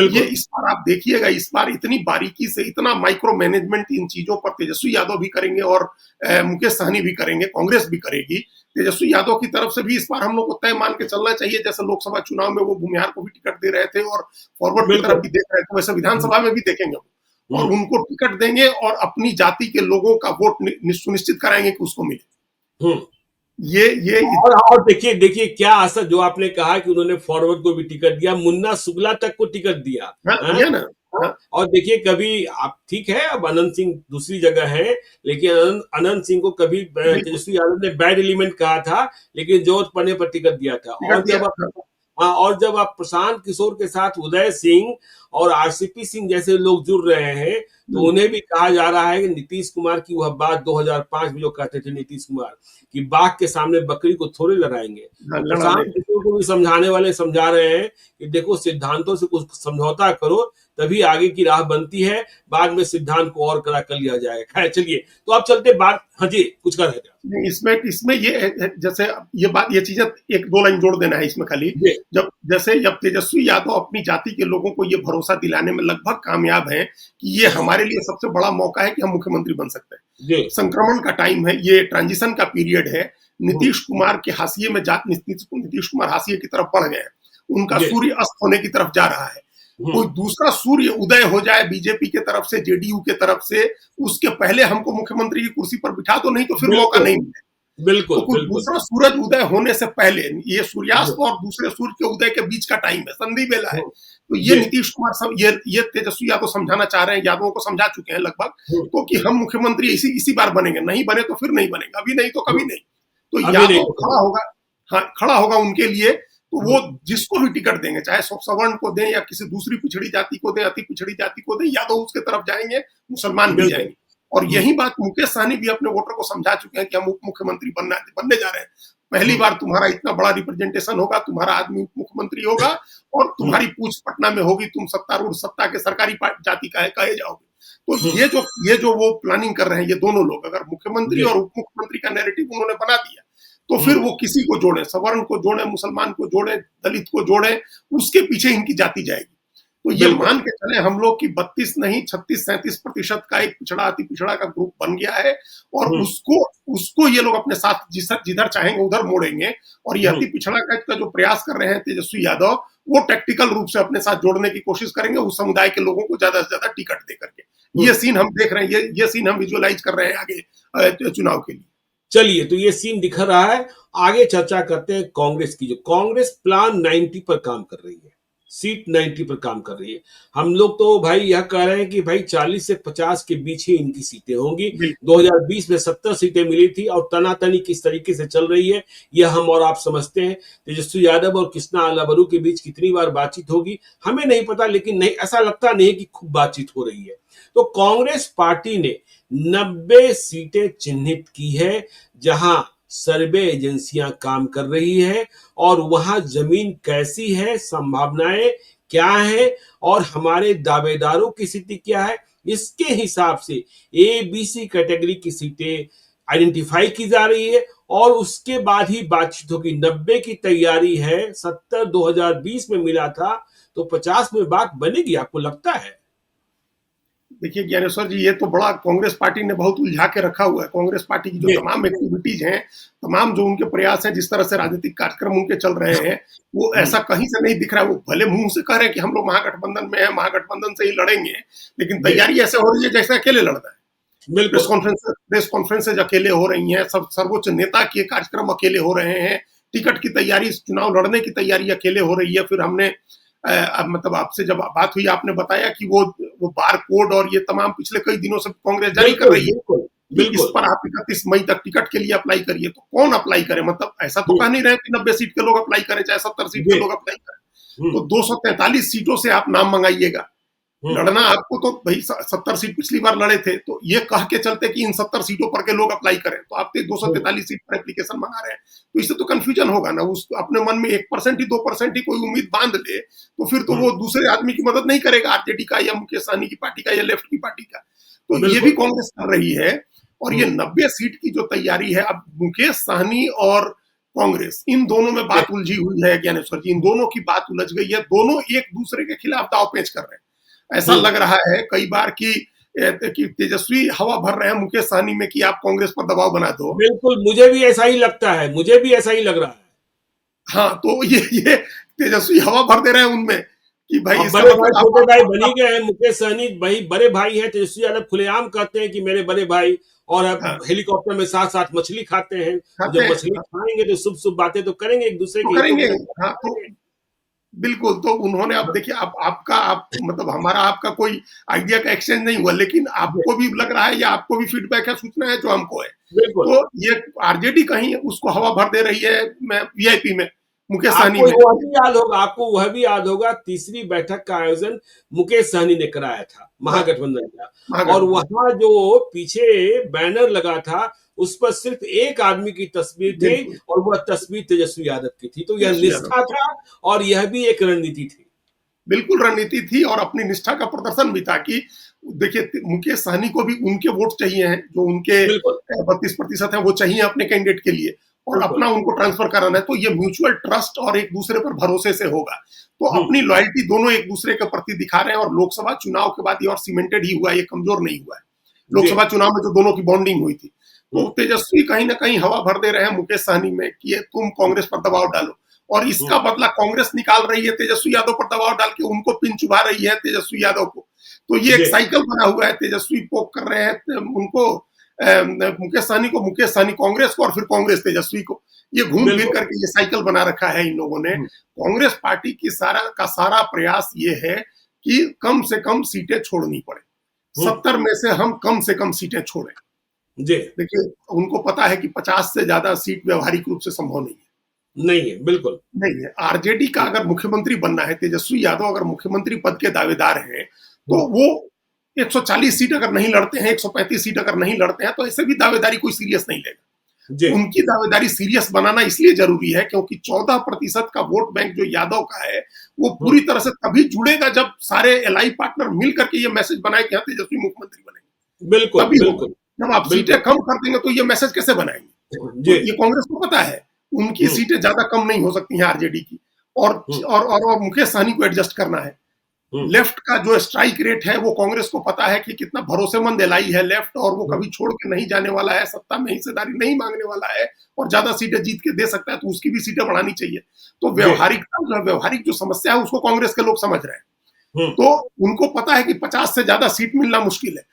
[SPEAKER 3] ये इस बार आप देखिएगा, इस बार इतनी बारीकी से, इतना माइक्रो मैनेजमेंट इन चीजों पर तेजस्वी यादव भी करेंगे और मुकेश सहनी भी करेंगे, कांग्रेस भी करेगी। तेजस्वी यादव की तरफ से भी इस बार हम लोग को तय मान के चलना चाहिए, जैसे लोकसभा चुनाव में वो भूमिहार को भी टिकट दे रहे थे और फॉरवर्ड की तरफ भी देख रहे थे, वैसे विधानसभा में भी देखेंगे और उनको टिकट देंगे और अपनी जाति के लोगों का वोट सुनिश्चित कराएंगे कि उसको मिले। ये
[SPEAKER 2] और देखिए क्या असर, जो आपने कहा कि उन्होंने फॉरवर्ड को भी टिकट दिया, मुन्ना शुक्ला तक को टिकट दिया,
[SPEAKER 3] दिया ना।
[SPEAKER 2] और देखिए कभी आप, ठीक है अब अनंत सिंह दूसरी जगह है, लेकिन अनंत सिंह को कभी तेजस्वी यादव ने बैड एलिमेंट कहा था, लेकिन जरूरत पड़ने पर टिकट दिया था। और जब आप प्रशांत किशोर के साथ उदय सिंह और आरसीपी सिंह जैसे लोग जुड़ रहे हैं, तो उन्हें भी कहा जा रहा है कि नीतीश कुमार की वह बात 2005 में जो कहते थे नीतीश कुमार कि बाघ के सामने बकरी को थोड़े लड़ाएंगे, प्रशांत किशोर को भी समझाने वाले समझा रहे हैं कि देखो सिद्धांतों से कुछ समझौता करो, तभी आगे की राह बनती है, बाद में सिद्धांत को और कड़ा कर लिया जाएगा। खैर चलिए, तो आप चलते बात, हाँ जी कुछ कर रहे थे।
[SPEAKER 3] इसमें ये जैसे ये चीजें एक दो लाइन जोड़ देना है इसमें खाली, जब तेजस्वी यादव अपनी जाति के लोगों को ये भरोसा दिलाने में लगभग कामयाब हैं कि ये हमारे लिए सबसे बड़ा मौका है कि हम मुख्यमंत्री बन सकते हैं, संक्रमण का टाइम है, ये ट्रांजिशन का पीरियड है, नीतीश कुमार के हाशिए में नीतीश कुमार हाशिए की तरफ बढ़ गए हैं, उनका सूर्य अस्त होने की तरफ जा रहा है, कोई दूसरा सूर्य उदय हो जाए बीजेपी के तरफ से, जेडीयू के तरफ से, उसके पहले हमको मुख्यमंत्री की कुर्सी पर बिठा दो, नहीं तो फिर मौका नहीं मिले।
[SPEAKER 2] बिल्कुल,
[SPEAKER 3] तो कोई दूसरा सूरज उदय होने से पहले, ये सूर्यास्त और दूसरे सूर्य के उदय के बीच का टाइम है, संधि बेला है, तो ये नीतीश कुमार सब ये तेजस्वी यादव समझाना चाह रहे हैं, यादवों को समझा चुके हैं लगभग, तो कि हम मुख्यमंत्री इसी बार बनेंगे, नहीं बने तो फिर नहीं बनेगा, अभी नहीं तो कभी नहीं। तो यादव खड़ा होगा, हाँ खड़ा होगा उनके लिए, तो वो जिसको भी टिकट देंगे, चाहे सवर्ण को दें या किसी दूसरी पिछड़ी जाति को दें, अति पिछड़ी जाति को दें, यादव उसके तरफ जाएंगे, मुसलमान भी जाएंगे। और यही बात मुकेश सहनी भी अपने वोटर को समझा चुके हैं कि हम मुख्यमंत्री बनने जा रहे हैं, पहली बार तुम्हारा इतना बड़ा रिप्रेजेंटेशन होगा, तुम्हारा आदमी मुख्यमंत्री होगा और तुम्हारी पूछ पटना में होगी, तुम सत्तारूढ़ सत्ता के सरकारी जाति का कहे जाओगे। तो ये जो वो प्लानिंग कर रहे हैं ये दोनों लोग, अगर मुख्यमंत्री और उप मुख्यमंत्री का नैरेटिव उन्होंने बना दिया, तो फिर वो किसी को जोड़े, सवर्ण को जोड़े, मुसलमान को जोड़े, दलित को जोड़े, उसके पीछे इनकी जाति जाएगी। तो ये मान के चले हम लोग की 32 नहीं 36-37% का एक पिछड़ा अति पिछड़ा का ग्रुप बन गया है, और उसको ये लोग अपने साथ जिधर चाहेंगे उधर मोड़ेंगे। और ये अति पिछड़ा का जो प्रयास कर रहे हैं तेजस्वी यादव, वो टैक्टिकल रूप से अपने साथ जोड़ने की कोशिश करेंगे उस समुदाय के लोगों को ज्यादा से ज्यादा टिकट दे करके। ये सीन हम देख रहे हैं, ये सीन हम विजुअलाइज कर रहे हैं आगे चुनाव के लिए।
[SPEAKER 2] चलिए, तो ये सीन दिख रहा है, आगे चर्चा करते हैं कांग्रेस की। जो कांग्रेस प्लान 90 पर काम कर रही है, सीट 90 पर काम कर रही है। हम लोग तो भाई यह कह रहे हैं कि भाई 40 से 50 के बीच ही इनकी सीटें होंगी। 2020 में 70 सीटें मिली थी और तनातनी किस तरीके से चल रही है यह हम और आप समझते हैं। तेजस्वी यादव और कृष्णा अलाबरू के बीच कितनी बार बातचीत होगी हमें नहीं पता, लेकिन नहीं, ऐसा लगता नहीं कि खूब बातचीत हो रही है। तो कांग्रेस पार्टी ने 90 सीटें चिन्हित की है जहां सर्वे एजेंसियां काम कर रही है, और वहां जमीन कैसी है, संभावनाएं क्या है और हमारे दावेदारों की स्थिति क्या है, इसके हिसाब से ABC कैटेगरी की सीटें आइडेंटिफाई की जा रही है और उसके बाद ही बातचीत होगी। 90 की तैयारी है, 70 2020 में मिला था, तो 50 में बात बनेगी, आपको लगता है?
[SPEAKER 3] देखिए ज्ञानेश्वर जी, ये तो बड़ा कांग्रेस पार्टी ने बहुत उलझा के रखा हुआ है। कांग्रेस पार्टी की जो
[SPEAKER 2] जी,
[SPEAKER 3] तमाम एक्टिविटीज हैं, तमाम जो उनके प्रयास हैं, जिस तरह से राजनीतिक कार्यक्रम उनके चल रहे हैं, वो
[SPEAKER 2] हुँ,
[SPEAKER 3] ऐसा कहीं से नहीं दिख रहा है। वो भले मुंह से कह रहे हैं कि हम लोग महागठबंधन में हैं, महागठबंधन से ही लड़ेंगे, लेकिन
[SPEAKER 2] जी,
[SPEAKER 3] तैयारी ऐसे हो रही है जैसे अकेले लड़ना है।
[SPEAKER 2] बिल्कुल,
[SPEAKER 3] प्रेस कॉन्फ्रेंसेज अकेले हो रही हैं, सब सर्वोच्च नेता के कार्यक्रम अकेले हो रहे हैं, टिकट की तैयारी, चुनाव लड़ने की तैयारी अकेले हो रही है। फिर हमने मतलब आपसे जब बात हुई, आपने बताया कि वो बार कोड और ये तमाम पिछले कई दिनों से कांग्रेस जारी कर
[SPEAKER 2] बिल्कुल,
[SPEAKER 3] रही है
[SPEAKER 2] बिल्कुल,
[SPEAKER 3] कि इस
[SPEAKER 2] बिल्कुल।
[SPEAKER 3] पर आप 31 मई तक टिकट के लिए अप्लाई करिए। तो कौन अप्लाई करे? मतलब ऐसा तो
[SPEAKER 2] हुँ,
[SPEAKER 3] कह नहीं रहे कि 90 सीट के लोग अप्लाई करें, चाहे 70 सीट के
[SPEAKER 2] जी,
[SPEAKER 3] लोग अप्लाई करें।
[SPEAKER 2] हुँ,
[SPEAKER 3] तो 243 सीटों से आप नाम मंगाइएगा।
[SPEAKER 2] हुँ,
[SPEAKER 3] लड़ना आपको तो भाई 70 सीट पिछली बार लड़े थे, तो ये कह के चलते कि इन 70 सीटों पर के लोग अप्लाई करें, तो आप 243 सीट पर एप्लीकेशन मंगा रहे हैं। तो इससे तो कंफ्यूजन होगा ना। उस अपने मन में 1% ही 2% ही कोई उम्मीद बांध ले, तो फिर तो
[SPEAKER 2] हुँ,
[SPEAKER 3] वो दूसरे आदमी की मदद नहीं करेगा, आरजेडी का या मुकेश सहनी की पार्टी का या लेफ्ट की पार्टी का। तो ये भी
[SPEAKER 2] बिल्कुल,
[SPEAKER 3] कांग्रेस कर रही है। और ये
[SPEAKER 2] हुँ,
[SPEAKER 3] 90 सीट की जो तैयारी है, अब मुकेश सहनी और कांग्रेस, इन दोनों में
[SPEAKER 2] जी,
[SPEAKER 3] बात उलझी हुई है ज्ञानेश्वर जी। इन दोनों की बात उलझ गई है। दोनों एक दूसरे के खिलाफ दाव पेच कर रहे हैं। ऐसा
[SPEAKER 2] हुँ,
[SPEAKER 3] लग रहा है कई बार कि तेजस्वी हवा भर रहे हैं मुकेश सहनी में कि आप कांग्रेस पर दबाव बना दो।
[SPEAKER 2] बिल्कुल, मुझे भी ऐसा ही लगता है, मुझे भी ऐसा ही लग रहा है।
[SPEAKER 3] हाँ, तो ये तेजस्वी हवा भर दे रहे हैं उनमें कि भाई
[SPEAKER 2] अब
[SPEAKER 3] इसका
[SPEAKER 2] बड़े भाई
[SPEAKER 3] मतलब
[SPEAKER 2] छोटे भाई बन ही गए हैं। मुकेश सहनी भाई बड़े भाई हैं, तेजस्वी यादव खुलेआम कहते हैं कि मेरे बड़े भाई, और अब
[SPEAKER 3] हाँ,
[SPEAKER 2] हेलीकॉप्टर में साथ साथ मछली खाते हैं। तो
[SPEAKER 3] खाते
[SPEAKER 2] जब
[SPEAKER 3] हैं,
[SPEAKER 2] मछली
[SPEAKER 3] हाँ,
[SPEAKER 2] खाएंगे तो शुभ शुभ बातें तो करेंगे, एक दूसरे
[SPEAKER 3] तो
[SPEAKER 2] के हितों
[SPEAKER 3] करेंगे।
[SPEAKER 2] की रक्षा
[SPEAKER 3] हाँ, तो
[SPEAKER 2] करेंगे।
[SPEAKER 3] बिल्कुल। तो उन्होंने, अब देखिए, आप आपका आप मतलब हमारा आपका कोई आइडिया का एक्सचेंज नहीं हुआ, लेकिन
[SPEAKER 2] जी,
[SPEAKER 3] आपको भी लग रहा है या आपको भी फीडबैक है, सूचना है जो हमको है।
[SPEAKER 2] बिल्कुल।
[SPEAKER 3] तो ये आरजेडी कहीं उसको हवा भर दे रही है वीआईपी में, मुकेश सहनी
[SPEAKER 2] आपको
[SPEAKER 3] में।
[SPEAKER 2] वह भी याद होगा, आपको वह भी याद होगा, तीसरी बैठक का आयोजन मुकेश सहनी ने कराया था
[SPEAKER 3] हाँ,
[SPEAKER 2] महागठबंधन का। और
[SPEAKER 3] महागठबंधन।
[SPEAKER 2] वहां जो पीछे बैनर लगा था, उस पर सिर्फ एक आदमी की तस्वीर थी,
[SPEAKER 3] बिल्कुल,
[SPEAKER 2] और वह तस्वीर तेजस्वी यादव की थी। तो यह
[SPEAKER 3] तेजस्वी यादव।
[SPEAKER 2] निष्ठा था और यह भी एक रणनीति थी।
[SPEAKER 3] बिल्कुल रणनीति थी और अपनी निष्ठा का प्रदर्शन भी था कि देखिए, मुकेश सहनी को भी उनके वोट चाहिए हैं, जो उनके
[SPEAKER 2] बिल्कुल,
[SPEAKER 3] 32% है, वो चाहिए अपने कैंडिडेट के लिए, और
[SPEAKER 2] बिल्कुल।
[SPEAKER 3] अपना उनको ट्रांसफर कराना है। तो ये म्यूचुअल ट्रस्ट और एक दूसरे पर भरोसे से होगा। तो
[SPEAKER 2] हुँ,
[SPEAKER 3] अपनी लॉयल्टी दोनों एक दूसरे के प्रति दिखा रहे हैं, और लोकसभा चुनाव के बाद ये और सीमेंटेड ही हुआ है, ये कमजोर नहीं हुआ है।
[SPEAKER 2] जी,
[SPEAKER 3] लोकसभा चुनाव में जो दोनों की बॉन्डिंग हुई थी,
[SPEAKER 2] हुँ,
[SPEAKER 3] तो तेजस्वी कहीं ना कहीं हवा भर दे रहे हैं मुकेश सहनी में कि ये तुम कांग्रेस पर दबाव डालो, और
[SPEAKER 2] हुँ,
[SPEAKER 3] इसका बदला कांग्रेस निकाल रही है तेजस्वी यादव पर दबाव डाल के, उनको पिन चुभा रही है तेजस्वी यादव को। तो ये एक
[SPEAKER 2] जी,
[SPEAKER 3] साइकिल बना हुआ है। तेजस्वी पोक कर रहे हैं उनको, मुकेश सहनी को, मुकेश सहनी कांग्रेस को, और फिर कांग्रेस तेजस्वी को। ये घूम फिर
[SPEAKER 2] बिल्कुल।
[SPEAKER 3] करके ये साइकिल बना रखा है इन लोगों ने।
[SPEAKER 2] हुँ,
[SPEAKER 3] कांग्रेस पार्टी की सारा प्रयास ये है कि कम से कम सीटें छोड़नी पड़े।
[SPEAKER 2] हुँ,
[SPEAKER 3] 70 में से हम कम से कम सीटें छोड़ें।
[SPEAKER 2] जी,
[SPEAKER 3] देखिए, उनको पता है कि 50 से ज्यादा सीट व्यवहारिक रूप से संभव नहीं है।
[SPEAKER 2] नहीं है, बिल्कुल।
[SPEAKER 3] नहीं है। आरजेडी का अगर मुख्यमंत्री बनना है, तेजस्वी यादव अगर मुख्यमंत्री पद के दावेदार हैं,
[SPEAKER 2] हुँ,
[SPEAKER 3] तो वो 140 सीट अगर नहीं लड़ते हैं, 135 सीट अगर नहीं लड़ते हैं, तो ऐसे भी दावेदारी कोई सीरियस नहीं
[SPEAKER 2] जी,
[SPEAKER 3] लेगा। उनकी दावेदारी सीरियस बनाना इसलिए जरूरी है क्योंकि 14% का वोट बैंक जो यादव का है, वो
[SPEAKER 2] हुँ,
[SPEAKER 3] पूरी तरह से तभी जुड़ेगा जब सारे एलआई पार्टनर मिल करके ये मैसेज बनाए कि हाँ, तेजस्वी मुख्यमंत्री बनेंगे,
[SPEAKER 2] बिल्कुल,
[SPEAKER 3] तभी होगा।
[SPEAKER 2] बिल्कुल,
[SPEAKER 3] जब आप सीटें
[SPEAKER 2] बिल्कुल।
[SPEAKER 3] कम कर देंगे तो ये मैसेज कैसे बनाएंगे? तो
[SPEAKER 2] जी,
[SPEAKER 3] ये कांग्रेस को पता है, उनकी
[SPEAKER 2] हुँ,
[SPEAKER 3] सीटें ज्यादा कम नहीं हो सकती हैं आरजेडी की। और
[SPEAKER 2] हुँ,
[SPEAKER 3] और मुकेश सहनी को एडजस्ट करना है।
[SPEAKER 2] हुँ,
[SPEAKER 3] लेफ्ट का जो स्ट्राइक रेट है, वो कांग्रेस को पता है कि कितना भरोसेमंद एलाई है लेफ्ट, और वो
[SPEAKER 2] हुँ,
[SPEAKER 3] कभी छोड़ के नहीं जाने वाला है, सत्ता में हिस्सेदारी नहीं मांगने वाला है, और ज्यादा सीटें जीत के दे सकता है, तो उसकी भी सीटें बढ़ानी चाहिए। तो
[SPEAKER 2] जी,
[SPEAKER 3] व्यवहारिक जो समस्या है, उसको कांग्रेस के लोग समझ रहे हैं।
[SPEAKER 2] हुँ,
[SPEAKER 3] तो उनको पता है कि 50 से ज्यादा सीट मिलना मुश्किल है।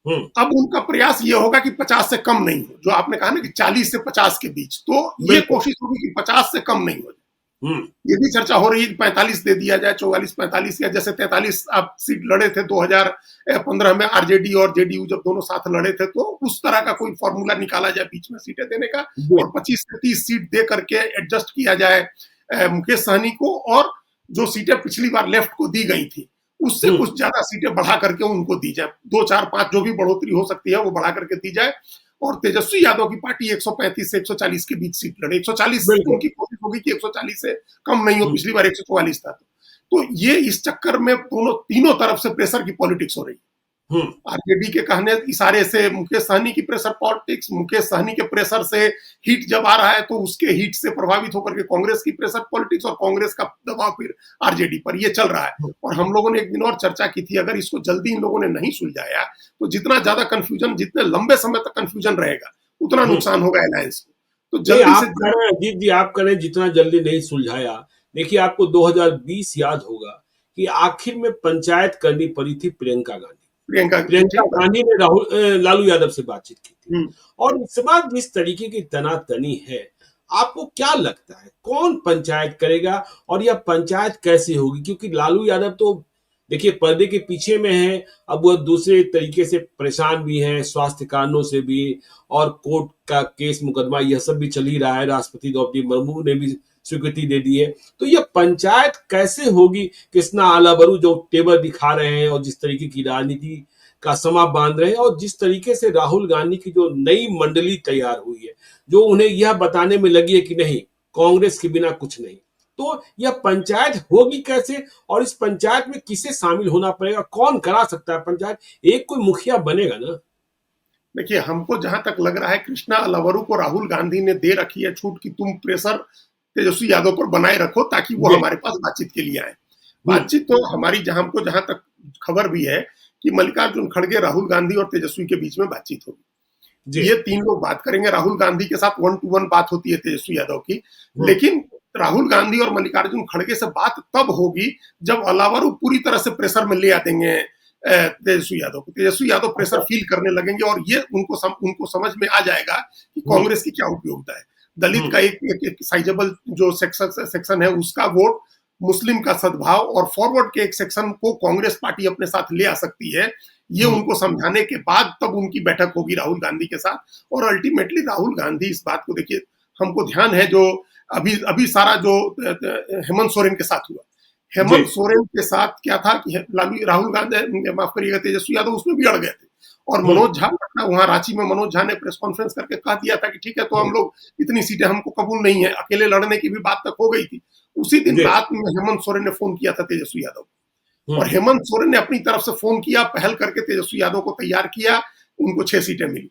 [SPEAKER 2] हुँ,
[SPEAKER 3] अब उनका प्रयास ये होगा कि 50 से कम नहीं हो, जो आपने कहा ना कि 40 से 50 के बीच, तो ये
[SPEAKER 2] बिल्कुल।
[SPEAKER 3] कोशिश होगी कि 50 से कम नहीं हो।
[SPEAKER 2] हुँ,
[SPEAKER 3] ये भी चर्चा हो रही है कि 45 दे दिया जाए, 44-45, या जैसे 43 आप सीट लड़े थे 2015 में, आरजेडी और जेडीयू जब दोनों साथ लड़े थे, तो उस तरह का कोई फॉर्मूला निकाला जाए बीच में सीटें देने का,
[SPEAKER 2] जी,
[SPEAKER 3] और 25 से 30 सीट दे करके एडजस्ट किया जाए मुकेश सहनी को, और जो सीटें पिछली बार लेफ्ट को दी गई थी, उससे
[SPEAKER 2] हुँ,
[SPEAKER 3] कुछ ज्यादा सीटें बढ़ा करके उनको दी जाए। 2, 4, 5 जो भी बढ़ोतरी हो सकती है वो बढ़ा करके दी जाए, और तेजस्वी यादव की पार्टी 135 से 140 के बीच सीट लड़े। 140
[SPEAKER 2] बिल्कुल।
[SPEAKER 3] उनकी कोशिश होगी कि 140 से कम नहीं हो,
[SPEAKER 2] हुँ,
[SPEAKER 3] पिछली बार 144 था। तो ये इस चक्कर में दोनों तीनों तरफ से प्रेशर की पॉलिटिक्स हो रही है।
[SPEAKER 2] हम्म।
[SPEAKER 3] आरजेडी के कहने इशारे से, मुकेश सहनी की प्रेशर पॉलिटिक्स, मुकेश सहनी के प्रेशर से हिट जब आ रहा है तो उसके हिट से प्रभावित होकर के कांग्रेस की प्रेशर पॉलिटिक्स और कांग्रेस का दबाव फिर आरजेडी पर, ये चल रहा है। और हम लोगों ने एक दिन और चर्चा की थी, अगर इसको जल्दी इन लोगों ने नहीं सुलझाया तो जितना ज्यादा कंफ्यूजन, जितने लंबे समय तक कंफ्यूजन रहेगा उतना नुकसान होगा अलायंस को। तो
[SPEAKER 2] नहीं,
[SPEAKER 3] जल्दी
[SPEAKER 2] आप
[SPEAKER 3] से
[SPEAKER 2] कह रहे हैं अजीत जी, आप कह रहे हैं जितना जल्दी नहीं सुलझाया। देखिए, आपको 2020 याद होगा कि आखिर में पंचायत करनी पड़ी थी प्रियंका गांधी।
[SPEAKER 3] प्रियंका
[SPEAKER 2] प्रियंका गांधी ने लालू यादव से बातचीत की थी।
[SPEAKER 3] हम्म।
[SPEAKER 2] और इस बार जिस तरीके की तनातनी है, आपको क्या लगता है कौन पंचायत करेगा और यह पंचायत कैसे होगी? क्योंकि लालू यादव तो देखिए पर्दे के पीछे में है, अब वह दूसरे तरीके से परेशान भी हैं, स्वास्थ्य कारणों से भी, और कोर्ट का केस मुकदमा यह सब भी चल ही रहा है। राष्ट्रपति द्रौपदी मुर्मू ने भी स्वीकृति दे दी है। तो यह पंचायत कैसे होगी? कृष्णा आलावरू जो तेवर दिखा रहे हैं और जिस तरीके की राजनीति का समा बांध रहे हैं, और जिस तरीके से राहुल गांधी की जो नई मंडली तैयार हुई है, जो उन्हें यह बताने में लगी है कि नहीं, कांग्रेस के बिना कुछ नहीं, तो यह पंचायत होगी कैसे? और इस पंचायत में किसे शामिल होना पड़ेगा? कौन करा सकता है पंचायत? एक कोई मुखिया बनेगा ना?
[SPEAKER 3] देखिए, हमको जहां तक लग रहा है कृष्णा अलावरू को राहुल गांधी ने दे रखी है छूट कि तुम प्रेशर तेजस्वी यादव पर बनाए रखो ताकि वो हमारे पास बातचीत के लिए आए। बातचीत तो हमारी हमको जहां तक खबर भी है कि मल्लिकार्जुन खड़गे, राहुल गांधी और तेजस्वी के बीच में बातचीत होगी। ये तीन लोग बात करेंगे। राहुल गांधी के साथ 1 to 1 बात होती है तेजस्वी यादव की, लेकिन राहुल गांधी और मल्लिकार्जुन खड़गे से बात तब होगी जब अलावरू पूरी तरह से प्रेशर में ले आ देंगे तेजस्वी यादव को। तेजस्वी यादव प्रेशर फील करने लगेंगे और ये उनको समझ में आ जाएगा कि कांग्रेस की क्या उपयोगिता है। दलित का एक साइजेबल जो सेक्शन है उसका वोट, मुस्लिम का सद्भाव और फॉरवर्ड के एक सेक्शन को कांग्रेस पार्टी अपने साथ ले आ सकती है। ये उनको समझाने के बाद तब उनकी बैठक होगी राहुल गांधी के साथ। और अल्टीमेटली राहुल गांधी इस बात को, देखिए हमको ध्यान है जो अभी सारा जो हेमंत सोरेन के साथ हुआ, हेमंत सोरेन के साथ क्या था कि राहुल गांधी, माफ करिएगा, तेजस्वी यादव उसमें भी अड़ गए थे। और मनोज झा, वहां रांची में मनोज झा ने प्रेस कॉन्फ्रेंस करके कह दिया था कि ठीक है, तो हम लोग इतनी सीटें हमको कबूल नहीं है, अकेले लड़ने की भी बात तक हो गई थी। उसी दिन रात में हेमंत सोरेन ने फोन किया था तेजस्वी यादव को, और हेमंत सोरेन ने अपनी तरफ से फोन किया, पहल करके तेजस्वी यादव को तैयार किया, उनको 6 सीटें मिली।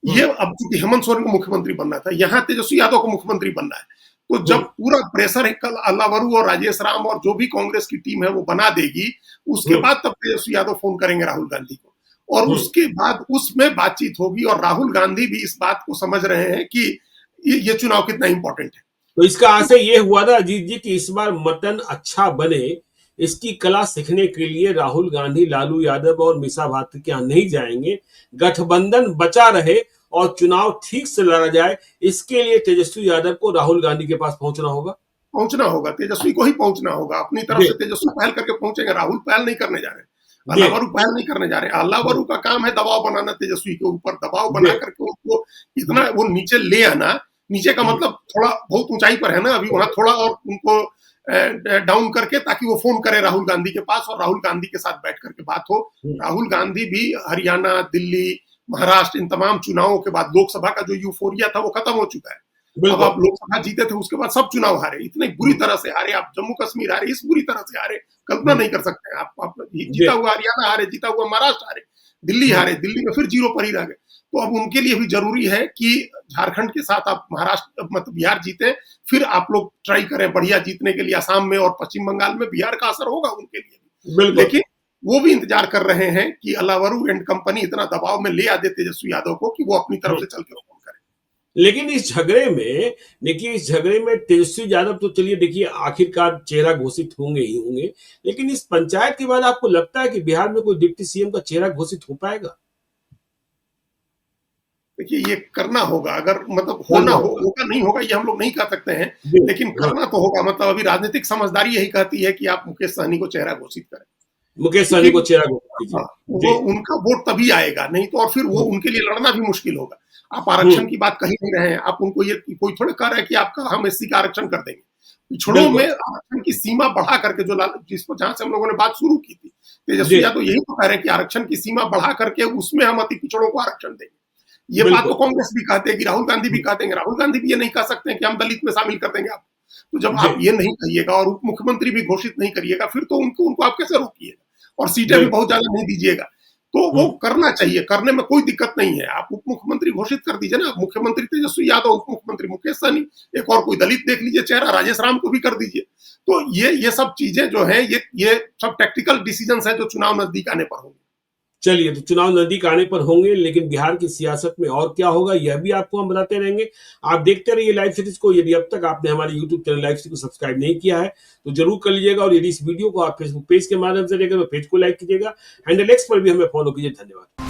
[SPEAKER 3] ये अब चूंकि हेमंत सोरेन को मुख्यमंत्री बनना था, यहाँ तेजस्वी यादव को मुख्यमंत्री बनना है, तो जब पूरा प्रेशर कल अलावरू और राजेश राम और जो भी कांग्रेस की टीम है वो बना देगी, उसके बाद तब तेजस्वी यादव फोन करेंगे राहुल गांधी को, और उसके बाद उसमें बातचीत होगी। और राहुल गांधी भी इस बात को समझ रहे हैं कि ये चुनाव कितना इंपॉर्टेंट है।
[SPEAKER 2] तो इसका आशय ये हुआ ना अजीत जी कि इस बार मटन अच्छा बने, इसकी कला सीखने के लिए राहुल गांधी लालू यादव और मीसा भारती के यहाँ नहीं जाएंगे, गठबंधन बचा रहे और चुनाव ठीक से लड़ा जाए, इसके लिए तेजस्वी यादव को राहुल गांधी के पास पहुंचना होगा,
[SPEAKER 3] तेजस्वी को ही पहुंचना होगा। अपनी तरफ से तेजस्वी पहल करके पहुंचेंगे, राहुल पहल नहीं करने जा रहे, अलावरू पहल नहीं करने जा रहे। अलावरू का काम है दबाव बनाना, तेजस्वी के ऊपर दबाव बना करके उनको इतना वो नीचे ले आना। नीचे का मतलब थोड़ा बहुत ऊंचाई पर है ना अभी, वहां थोड़ा और उनको डाउन करके, ताकि वो फोन करे राहुल गांधी के पास और राहुल गांधी के साथ बैठ करके बात हो। राहुल गांधी भी हरियाणा, दिल्ली, महाराष्ट्र, इन तमाम चुनावों के बाद लोकसभा का जो यूफोरिया था वो खत्म हो चुका है। अब आप लोकसभा जीते थे, उसके बाद सब चुनाव हारे, इतनी बुरी तरह से हारे। आप जम्मू कश्मीर हारे, इस बुरी तरह से हारे, कल्पना नहीं कर सकते आप जीता हुआ हरियाणा हारे, जीता हुआ महाराष्ट्र हारे, दिल्ली हारे, दिल्ली में फिर 0 पर ही रह गए। तो अब उनके लिए भी जरूरी है कि झारखंड के साथ आप महाराष्ट्र मतलब बिहार जीते, फिर आप लोग ट्राई करें बढ़िया जीतने के लिए असम में और पश्चिम बंगाल में। बिहार का असर होगा उनके लिए, लेकिन वो भी इंतजार कर रहे हैं कि अलावरू एंड कंपनी इतना दबाव में ले आ दे तेजस्वी यादव को कि वो अपनी तरफ से चल के फोन करें।
[SPEAKER 2] लेकिन इस झगड़े में देखिए, इस झगड़े में तेजस्वी यादव तो चलिए देखिए आखिरकार चेहरा घोषित होंगे ही होंगे, लेकिन इस पंचायत के बाद आपको लगता है कि बिहार में कोई डिप्टी सीएम का चेहरा घोषित हो पाएगा?
[SPEAKER 3] देखिए, ये करना होगा, अगर मतलब होगा नहीं होगा ये हम लोग नहीं कह सकते हैं, लेकिन करना तो होगा। मतलब अभी राजनीतिक समझदारी यही कहती है कि आप मुकेश सहनी को चेहरा घोषित करें,
[SPEAKER 2] मुकेश सहनी को चेहरा घोषित कीजिए।
[SPEAKER 3] वो उनका वोट तभी आएगा, नहीं तो और फिर वो उनके लिए लड़ना भी मुश्किल होगा। आप आरक्षण की बात कही नहीं रहे हैं, आप उनको ये कोई थोड़े कह रहे हैं कि आपका हम एससी का आरक्षण कर देंगे। पिछड़ों में आरक्षण की सीमा बढ़ा करके जो जिसको जहां से हम लोगों ने बात शुरू की थी, तेजस्वी यादव यही तो कह रहे हैं कि आरक्षण की सीमा बढ़ा करके उसमें हम अति पिछड़ों को आरक्षण देंगे। ये बात तो कांग्रेस भी कहते हैं कि राहुल गांधी भी कहते हैं। राहुल गांधी भी ये नहीं कह सकते हैं कि हम दलित में शामिल कर देंगे आप। तो जब आप ये नहीं कहिएगा और उप मुख्यमंत्री भी घोषित नहीं करिएगा, फिर तो उनको आप कैसे रोकिएगा, और सीटें भी बहुत ज्यादा नहीं दीजिएगा। तो वो करना चाहिए, करने में कोई दिक्कत नहीं है। आप उप मुख्यमंत्री घोषित कर दीजिए ना, मुख्यमंत्री तेजस्वी यादव, उप मुख्यमंत्री मुकेश सहनी, एक और कोई दलित देख लीजिए चेहरा, राजेश राम को भी कर दीजिए। तो ये सब चीजें जो है ये सब टैक्टिकल डिसीजंस है जो चुनाव नजदीक आने पर होंगे।
[SPEAKER 2] चलिए, तो चुनाव नजदीक आने पर होंगे, लेकिन बिहार की सियासत में और क्या होगा यह भी आपको हम बताते रहेंगे। आप देखते रहिए लाइव सीरीज को। यदि अब तक आपने हमारे यूट्यूब चैनल लाइव सीरीज को सब्सक्राइब नहीं किया है तो जरूर कर लीजिएगा, और यदि इस वीडियो को आप फेसबुक पेज के माध्यम से देखें तो पेज को लाइक कीजिएगा, हैंडल एक्स पर भी हमें फॉलो कीजिए। धन्यवाद।